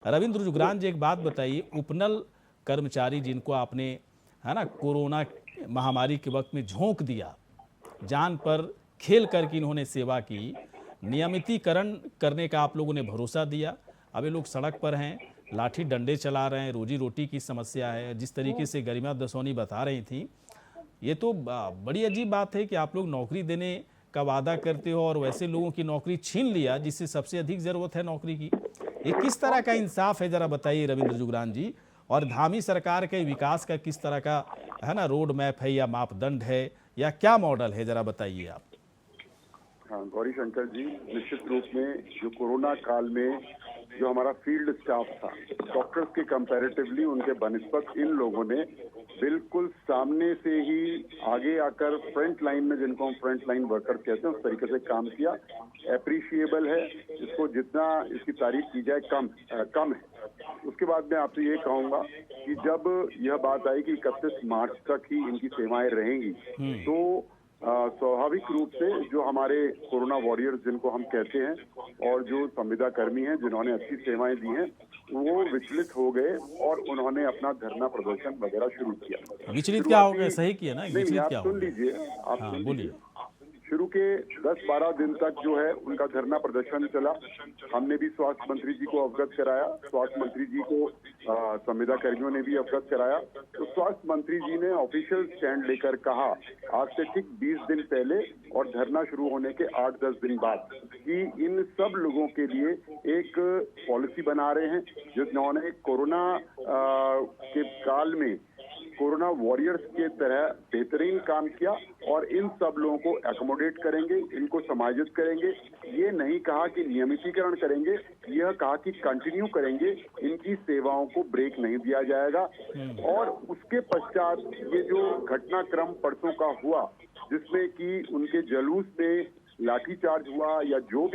रविंद्र जुगरान जी, एक बात बताइए, उपनल कर्मचारी जिनको आपने, है ना, कोरोना महामारी के वक्त में झोंक दिया, जान पर खेल करके इन्होंने सेवा की, नियमितीकरण करने का आप लोगों ने भरोसा दिया। अब ये लोग सड़क पर हैं, लाठी डंडे चला रहे हैं, रोजी रोटी की समस्या है। जिस तरीके से गरिमा दसौनी बता रही थी, ये तो बड़ी अजीब बात है कि आप लोग नौकरी देने का वादा करते हो और वैसे लोगों की नौकरी छीन लिया जिससे सबसे अधिक ज़रूरत है नौकरी की। ये किस तरह का इंसाफ है, ज़रा बताइए रविंद्र जुगरान जी। और धामी सरकार के विकास का किस तरह का, है ना, रोड मैप है या मापदंड है या क्या मॉडल है, ज़रा बताइए आप। हाँ, गौरी शंकर जी, निश्चित रूप में जो कोरोना काल में जो हमारा फील्ड स्टाफ था, डॉक्टर्स के कंपैरेटिवली उनके बनिस्बत इन लोगों ने बिल्कुल सामने से ही आगे आकर फ्रंट लाइन में, जिनको हम फ्रंट लाइन वर्कर कहते हैं, उस तरीके से काम किया। एप्रिशिएबल है, इसको जितना इसकी तारीफ की जाए कम है। उसके बाद मैं आपसे ये कहूंगा कि जब यह बात आई कि 31 मार्च तक ही इनकी सेवाएं रहेंगी, तो स्वाभाविक रूप से जो हमारे कोरोना वॉरियर्स जिनको हम कहते हैं और जो संविदा कर्मी हैं जिन्होंने अच्छी सेवाएं दी हैं, वो विचलित हो गए और उन्होंने अपना धरना प्रदर्शन वगैरह शुरू किया। विचलित क्या हो गया, सही किया ना, विचलित क्या सुन लीजिए, आप हाँ, बोलिए। शुरू के 10-12 दिन तक जो है उनका धरना प्रदर्शन चला। हमने भी स्वास्थ्य मंत्री जी को अवगत कराया, स्वास्थ्य मंत्री जी को संविदा कर्मियों ने भी अवगत कराया। तो स्वास्थ्य मंत्री जी ने ऑफिशियल स्टैंड लेकर कहा आज से ठीक 20 दिन पहले और धरना शुरू होने के 8-10 दिन बाद कि इन सब लोगों के लिए एक पॉलिसी बना रहे हैं जिन्होंने कोरोना के काल में कोरोना वॉरियर्स के तरह बेहतरीन काम किया और इन सब लोगों को एकोमोडेट करेंगे, इनको समायोजित करेंगे। ये नहीं कहा कि नियमितीकरण करेंगे, यह कहा कि कंटिन्यू करेंगे, इनकी सेवाओं को ब्रेक नहीं दिया जाएगा। और उसके पश्चात ये जो घटनाक्रम परसों का हुआ, जिसमें कि उनके जुलूस में लाठीचार्ज हुआ या जो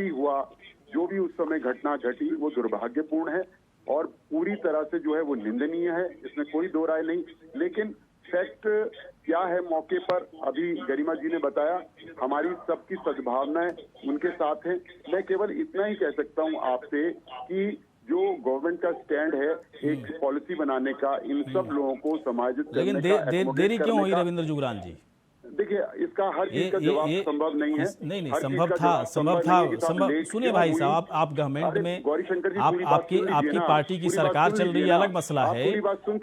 भी उस समय घटना घटी, वो दुर्भाग्यपूर्ण है और पूरी तरह से जो है वो निंदनीय है, इसमें कोई दो राय नहीं। लेकिन फैक्ट क्या है मौके पर, अभी गरिमा जी ने बताया, हमारी सबकी सद्भावनाएं उनके साथ हैं। मैं केवल इतना ही कह सकता हूं आपसे कि जो गवर्नमेंट का स्टैंड है एक पॉलिसी बनाने का, इन सब लोगों को समायोजित करने का, लेकिन देरी क्यों हुई रविंद्र जुगरान जी? देखिए, इसका हर चीज का जवाब संभव नहीं है। नहीं, संभव था। सुनिए भाई साहब, आप गवर्नमेंट में, आपकी पार्टी की सरकार चल रही है, अलग मसला है। पूरी बात सुन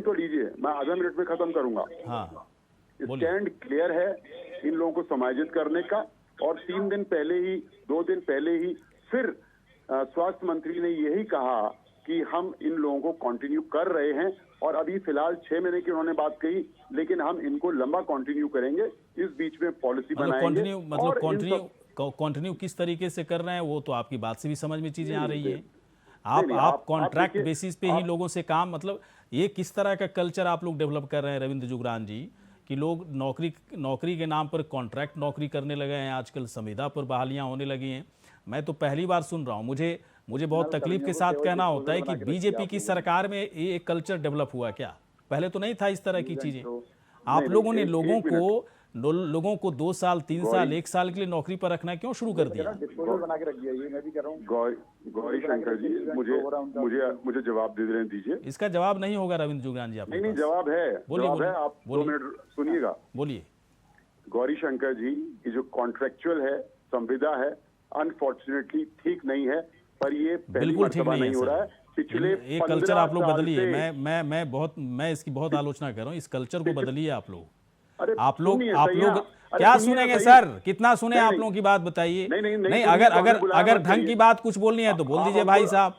तो लीजिए, मैं आधा मिनट में खत्म करूंगा। हाँ, स्टैंड क्लियर है इन लोगों को समायोजित करने का। और 2 दिन पहले ही फिर स्वास्थ्य मंत्री ने यही कहा कि हम इन लोगों को कंटिन्यू कर रहे हैं और अभी फिलहाल 6 महीने की उन्होंने बात कही, लेकिन हम इनको लंबा कंटिन्यू करेंगे। इस बीच में पॉलिसी बनाएंगे। कंटिन्यू किस तरीके से कर रहे हैं वो तो आपकी बात से भी समझ में चीजें आ रही है। आप कॉन्ट्रैक्ट बेसिस पे ही लोगों से काम, मतलब ये किस तरह का कल्चर आप लोग डेवलप कर रहे हैं रविंद्र जुगरान जी, कि लोग नौकरी के नाम पर कॉन्ट्रैक्ट नौकरी करने लगे हैं, आजकल संविदा पर बहालियां होने लगी हैं। मैं तो पहली बार सुन रहा हूँ। मुझे बहुत तकलीफ के साथ कहना होता है कि बीजेपी की सरकार में ये एक कल्चर डेवलप हुआ क्या? पहले तो नहीं था इस तरह की चीजें। आप लोगों ने लोगों को 2 साल 3 साल 1 साल के लिए नौकरी पर रखना क्यों शुरू कर दिया? बना के रख दिया, ये मैं भी कह रहा हूं। गौरी शंकर जी, मुझे जवाब दे दीजिए। इसका जवाब नहीं होगा रविंद्र जुगरान जी, आपके नहीं, जवाब है। बोलिए, आप 2 मिनट सुनिएगा। बोलिए। गौरी शंकर जी, ये जो कॉन्ट्रेक्चुअल है, संविदा है, अनफॉर्चुनेटली ठीक नहीं है, पर ये बिल्कुल ठीक नहीं हो रहा है। पिछले ये कल्चर आप लोग बदलिए। मैं इसकी बहुत आलोचना कर रहा हूँ। इस कल्चर को बदलिए आप लोग। आप लोग क्या सुनेंगे सर? कितना सुने आप लोगों की बात बताइए। नहीं, अगर ढंग की बात कुछ बोलनी है तो बोल दीजिए भाई साहब,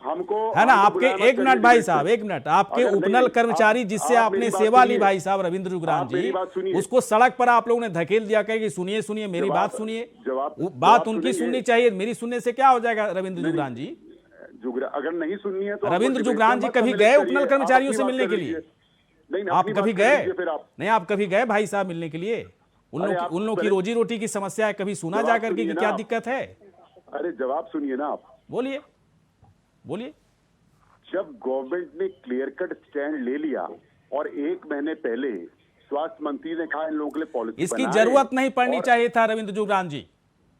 है ना। आपके 1 मिनट भाई साहब, 1 मिनट। आपके उपनल कर्मचारी जिससे आपने सेवा ली भाई साहब रविंद्र जुगरान जी, उसको सड़क पर आप लोगों ने धकेल दिया, कहे कि सुनिए मेरी बात सुनिए। बात उनकी सुननी चाहिए, मेरी सुनने से क्या हो जाएगा रविंद्र जुगरान जी? अगर नहीं सुननी है तो रविंद्र जुगरान जी कभी गए उपनल कर्मचारियों से मिलने के लिए? आप कभी गए? नहीं, आप कभी गए भाई साहब मिलने के लिए? उन लोगों की रोजी रोटी की समस्या है, कभी सुना जाकर के कि क्या दिक्कत है? अरे जवाब सुनिए ना आप। बोलिए। जब गवर्नमेंट ने क्लियर कट स्टैंड ले लिया और 1 महीने पहले स्वास्थ्य मंत्री ने कहा इन लोगों के लिए पॉलिसी, इसकी जरूरत नहीं पड़नी चाहिए था रविंद्र जुगरान जी।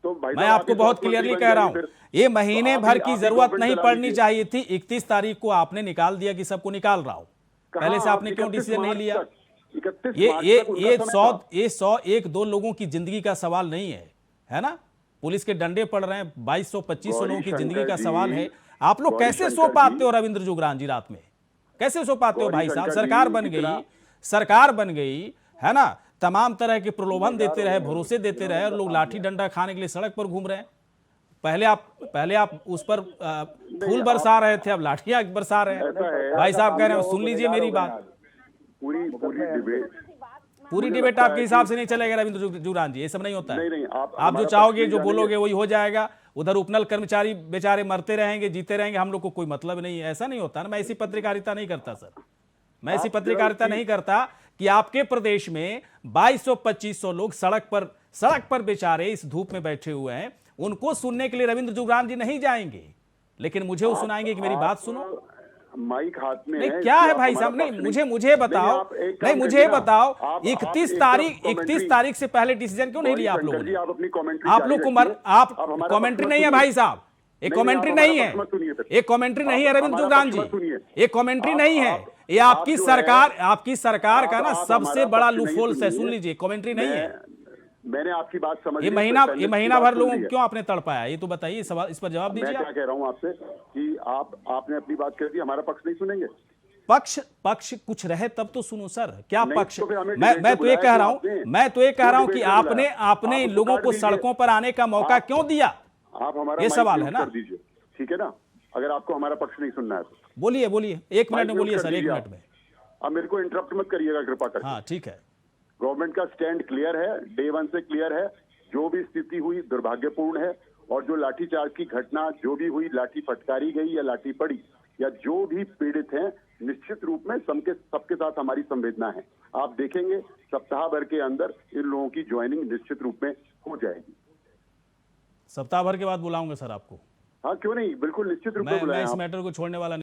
तो भाई मैं साहब, आपको आप बहुत स्वास्थ्य क्लियरली मंत्री कह बन रहा जाइए हूं, फिर। ये महीने तो भर आप की ही जरूरत गवर्नमेंट नहीं चला पड़नी लीजिए। चाहिए थी। 31 तारीख को आपने निकाल दिया कि सबको निकाल रहा हूं। कहाँ पहले से आप आपने क्यों 31 डिसीजन नहीं मार्च लिया? तक, 31 ये मार्च ये तक उनका ये समय 100 था। ये 100 एक दो लोगों की जिंदगी का सवाल नहीं है ना? पुलिस के डंडे पड़ रहे हैं, 2200-2500 लोगों की जिंदगी का सवाल है। आप लोग कैसे सो पाते हो रविंद्र जुगरान जी रात में? कैसे सो पाते हो भाई साहब? सरकार बन गई, सरकार बन गई है ना, तमाम तरह के प्रलोभन देते रहे, भरोसे देते रहे, और लोग लाठी डंडा खाने के लिए सड़क पर घूम रहे हैं। पहले आप उस पर फूल बरसा रहे थे, अब लाठियां बरसा रहे ऐसा है, हैं। भाई साहब कह रहे हैं, सुन लीजिए मेरी बात। पूरी डिबेट, पूरी मुझे डिबेट लगता आपके है हिसाब कि- से नहीं चलेगा रविंद्र जुगरान जी, ये सब नहीं होता है। नहीं, आप जो हमारा चाहोगे, पक्ष जो नहीं बोलोगे जानेंगे। वही हो जाएगा। उधर उपनल कर्मचारी बेचारे मरते रहेंगे, जीते रहेंगे, हम लोग को कोई मतलब नहीं है। ऐसा नहीं होता ना, मैं ऐसी पत्रकारिता नहीं करता सर। मैं ऐसी आप पत्रकारिता नहीं करता कि आपके प्रदेश में 2200-2500 लोग सड़क पर बेचारे इस धूप में बैठे हुए हैं, उनको सुनने के लिए रविंद्र जुगरान जी नहीं जाएंगे, लेकिन मुझे वो सुनाएंगे कि मेरी बात सुनो। माइक हाथ में नहीं है, क्या इसलिए है आप भाई हमारा साहब? नहीं पक्ष मुझे बताओ, आप एक नहीं काम मुझे करिए ना, बताओ, आप 31 एक तारीख तरफ 31 commentary- तारीख से पहले डिसीजन क्यों नहीं लिया आप लोगों ने? आप अपनी कमेंट्री आप लोग को आप हमारा कमेंट्री पक्ष नहीं है मत भाई सुनिए। साहब, एक नहीं, कमेंट्री आप नहीं हमारा है, पक्ष मत सुनिए फिर। एक कमेंट्री नहीं है आप रविंद्र हमारा जुगरान पक्ष जी, मत सुनिए। एक कमेंट्री आप- नहीं है। आप- ये आप आपकी जो है- सरकार का ना आप सबसे हमारा बड़ा पक्ष नहीं लूफोल्स है। सुनिए। सुन लीजिए, कमेंट्री नहीं है। मैंने आपकी बात समझ ये ली, महीना पहले ये की महीना बात भर सुन लोगों ली को है। क्यों आपने तड़पाया? ये तो बताइए, सवाल इस पर जवाब मैं दीजिए क्या आप। कह रहा हूं आपसे कि आपने अपनी बात कह दी, हमारा पक्ष नहीं सुनेंगे। पक्ष कुछ रहे तब तो सुनो सर, क्या नहीं, पक्ष? तो फिर हमें मैं डिबेट मैं में तो ये बुलाया कह क्यों रहा हूं आपने? मैं तो ये कह रहा हूं कि क्यों डिबेट में आपने बुलाया? आपने आप इन लोगों काट को दीजिए। सड़कों पर आने का मौका आप- क्यों दिया? आप हमारा ये माइक सवाल है म्यूट ना। कर दीजिए, ठीक है ना? अगर आपको हमारा पक्ष नहीं सुनना है तो बोलिए 1 मिनट माइक में म्यूट बोलिए कर सर, 1 दीजिए मिनट आप। में। अब मेरे को इंटरप्ट मत करिएगा कृपा करके। हाँ ठीक है। गवर्नमेंट का स्टैंड क्लियर है, डे 1 से क्लियर है। जो भी स्थिति हुई दुर्भाग्यपूर्ण है, और जो लाठीचार्ज की घटना जो भी हुई, लाठी फटकारी गई या लाठी पड़ी, या जो भी पीड़ित हैं, निश्चित रूप में सबके साथ हमारी संवेदना है। आप देखेंगे सप्ताह भर के अंदर इन लोगों की ज्वाइनिंग निश्चित रूप में हो जाएगी। सप्ताह भर के बाद बुलाऊंगा सर आपको। हाँ क्यों नहीं, बिल्कुल निश्चित रूप में मैं बुलाएं इस आप। मैटर को छोड़ने वाला